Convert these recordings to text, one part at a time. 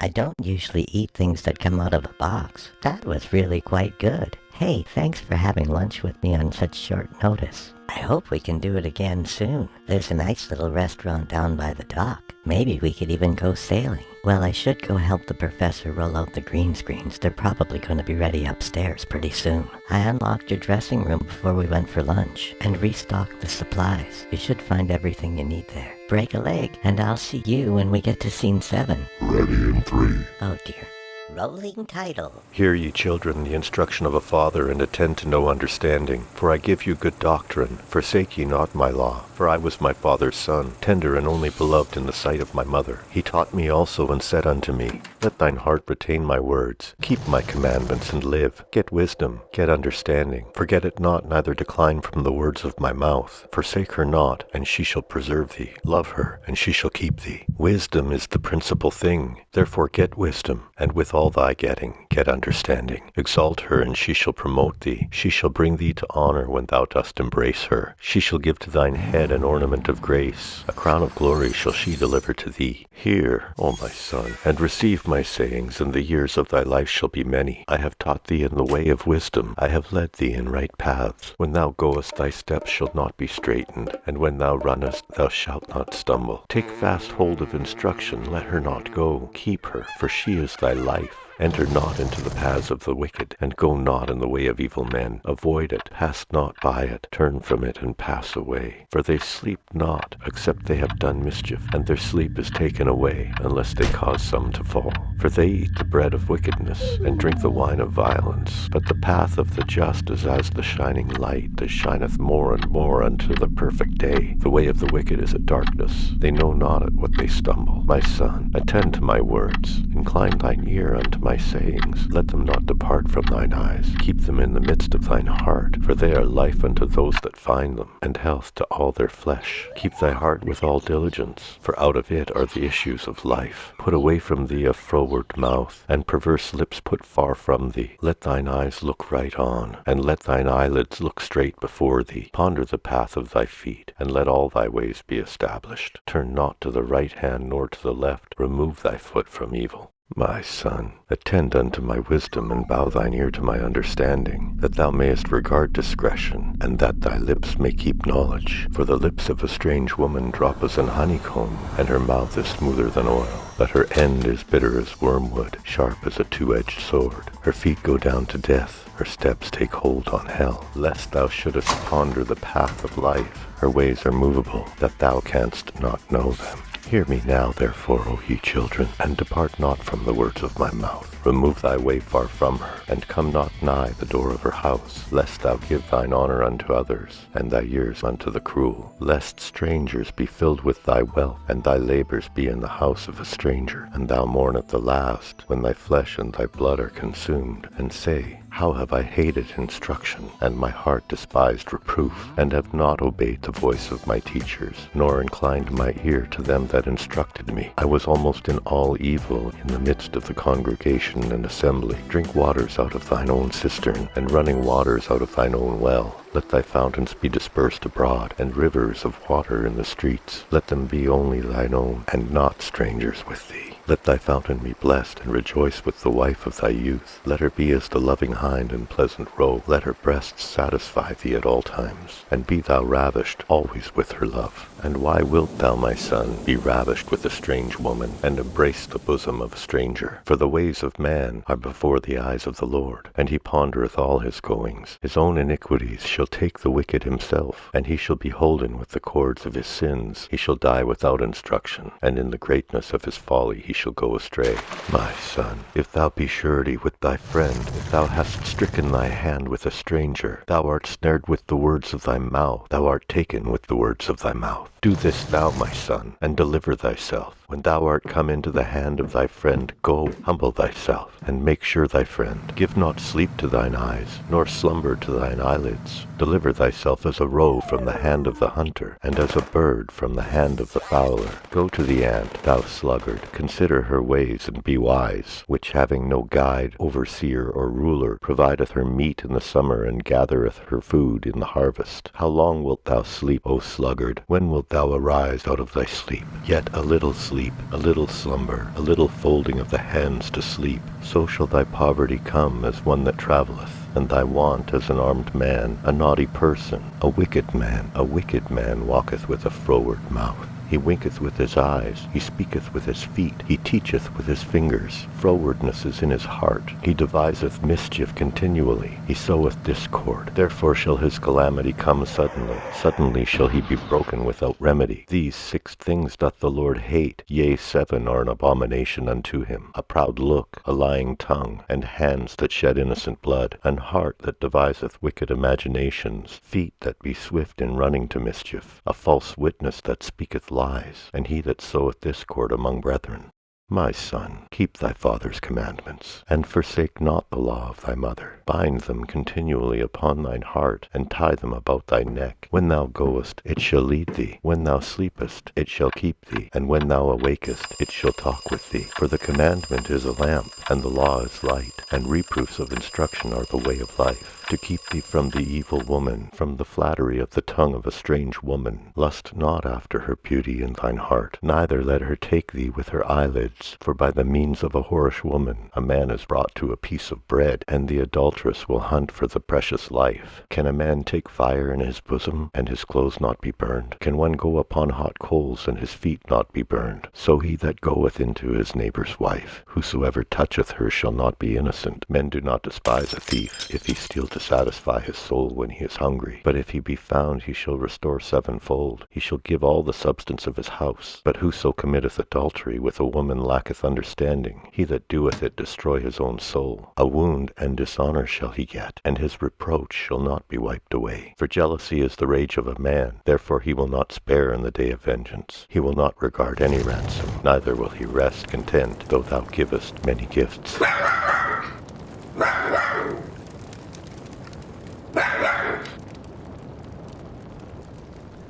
I don't usually eat things that come out of a box. That was really quite good. Hey, thanks for having lunch with me on such short notice. I hope we can do it again soon. There's a nice little restaurant down by the dock. Maybe we could even go sailing. Well, I should go help the professor roll out the green screens. They're probably going to be ready upstairs pretty soon. I unlocked your dressing room before we went for lunch and restocked the supplies. You should find everything you need there. Break a leg, and I'll see you when we get to scene 7. Ready in 3. Oh dear. Rolling title. Hear ye children the instruction of a father, and attend to no understanding. For I give you good doctrine. Forsake ye not my law. For I was my father's son, tender and only beloved in the sight of my mother. He taught me also, and said unto me, Let thine heart retain my words. Keep my commandments, and live. Get wisdom, get understanding. Forget it not, neither decline from the words of my mouth. Forsake her not, and she shall preserve thee. Love her, and she shall keep thee. Wisdom is the principal thing. Therefore get wisdom, and with all thy getting, get understanding. Exalt her, and she shall promote thee. She shall bring thee to honor when thou dost embrace her. She shall give to thine head an ornament of grace. A crown of glory shall she deliver to thee. Hear, O my son, and receive my sayings, and the years of thy life shall be many. I have taught thee in the way of wisdom. I have led thee in right paths. When thou goest, thy steps shall not be straitened, and when thou runnest, thou shalt not stumble. Take fast hold of instruction, let her not go. Keep her, for she is thy life. Enter not into the paths of the wicked, and go not in the way of evil men. Avoid it, pass not by it, turn from it, and pass away. For they sleep not, except they have done mischief, and their sleep is taken away, unless they cause some to fall. For they eat the bread of wickedness, and drink the wine of violence. But the path of the just is as the shining light, that shineth more and more unto the perfect day. The way of the wicked is a darkness. They know not at what they stumble. My son, attend to my words. Incline thine ear unto my sayings. Let them not depart from thine eyes. Keep them in the midst of thine heart, for they are life unto those that find them, and health to all their flesh. Keep thy heart with all diligence, for out of it are the issues of life. Put away from thee a froward mouth, and perverse lips put far from thee. Let thine eyes look right on, and let thine eyelids look straight before thee. Ponder the path of thy feet, and let all thy ways be established. Turn not to the right hand nor to the left. Remove thy foot from evil. My son, attend unto my wisdom, and bow thine ear to my understanding, that thou mayest regard discretion, and that thy lips may keep knowledge. For the lips of a strange woman drop as an honeycomb, and her mouth is smoother than oil. But her end is bitter as wormwood, sharp as a two-edged sword. Her feet go down to death, her steps take hold on hell. Lest thou shouldest ponder the path of life, her ways are movable, that thou canst not know them. Hear me now, therefore, O ye children, and depart not from the words of my mouth. Remove thy way far from her, and come not nigh the door of her house, lest thou give thine honor unto others, and thy years unto the cruel. Lest strangers be filled with thy wealth, and thy labors be in the house of a stranger, and thou mourn at the last, when thy flesh and thy blood are consumed, and say, How have I hated instruction, and my heart despised reproof, and have not obeyed the voice of my teachers, nor inclined my ear to them that instructed me. I was almost in all evil in the midst of the congregation and assembly. Drink waters out of thine own cistern, and running waters out of thine own well. Let thy fountains be dispersed abroad, and rivers of water in the streets. Let them be only thine own, and not strangers with thee. Let thy fountain be blessed, and rejoice with the wife of thy youth. Let her be as the loving hind and pleasant roe. Let her breasts satisfy thee at all times, and be thou ravished always with her love. And why wilt thou, my son, be ravished with a strange woman, and embrace the bosom of a stranger? For the ways of man are before the eyes of the Lord, and he pondereth all his goings. His own iniquities shall take the wicked himself, and he shall be holden with the cords of his sins. He shall die without instruction, and in the greatness of his folly he shall go astray. My son, if thou be surety with thy friend, if thou hast stricken thy hand with a stranger, thou art snared with the words of thy mouth, thou art taken with the words of thy mouth. Do this thou, my son, and deliver thyself. When thou art come into the hand of thy friend, go, humble thyself, and make sure thy friend. Give not sleep to thine eyes, nor slumber to thine eyelids. Deliver thyself as a roe from the hand of the hunter, and as a bird from the hand of the fowler. Go to the ant, thou sluggard, consider her ways, and be wise, which having no guide, overseer, or ruler, provideth her meat in the summer, and gathereth her food in the harvest. How long wilt thou sleep, O sluggard? When wilt thou arise out of thy sleep? Yet a little sleep, a little slumber, a little folding of the hands to sleep. So shall thy poverty come as one that travelleth, and thy want as an armed man, a naughty person, a wicked man. A wicked man walketh with a froward mouth. He winketh with his eyes, he speaketh with his feet, he teacheth with his fingers. Frowardness is in his heart, he deviseth mischief continually, he soweth discord. Therefore shall his calamity come suddenly, suddenly shall he be broken without remedy. These 6 things doth the Lord hate, yea, 7 are an abomination unto him: a proud look, a lying tongue, and hands that shed innocent blood, an heart that deviseth wicked imaginations, feet that be swift in running to mischief, a false witness that speaketh lies, and he that soweth discord among brethren. My son, keep thy father's commandments, and forsake not the law of thy mother. Bind them continually upon thine heart, and tie them about thy neck. When thou goest, it shall lead thee. When thou sleepest, it shall keep thee. And when thou awakest, it shall talk with thee. For the commandment is a lamp, and the law is light, and reproofs of instruction are the way of life. To keep thee from the evil woman, from the flattery of the tongue of a strange woman. Lust not after her beauty in thine heart, neither let her take thee with her eyelids. For by the means of a whorish woman a man is brought to a piece of bread, and the adulteress will hunt for the precious life. Can a man take fire in his bosom, and his clothes not be burned? Can one go upon hot coals, and his feet not be burned? So he that goeth into his neighbour's wife, whosoever toucheth her shall not be innocent. Men do not despise a thief, if he steal to satisfy his soul when he is hungry. But if he be found, he shall restore 7-fold. He shall give all the substance of his house. But whoso committeth adultery with a woman lacketh understanding. He that doeth it destroy his own soul. A wound and dishonour shall he get, and his reproach shall not be wiped away. For jealousy is the rage of a man, therefore he will not spare in the day of vengeance. He will not regard any ransom, neither will he rest content, though thou givest many gifts.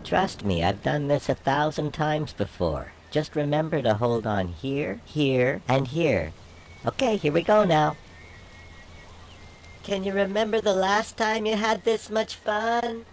Trust me, I've done this 1,000 times before. Just remember to hold on here, here, and here. Okay, here we go now. Can you remember the last time you had this much fun?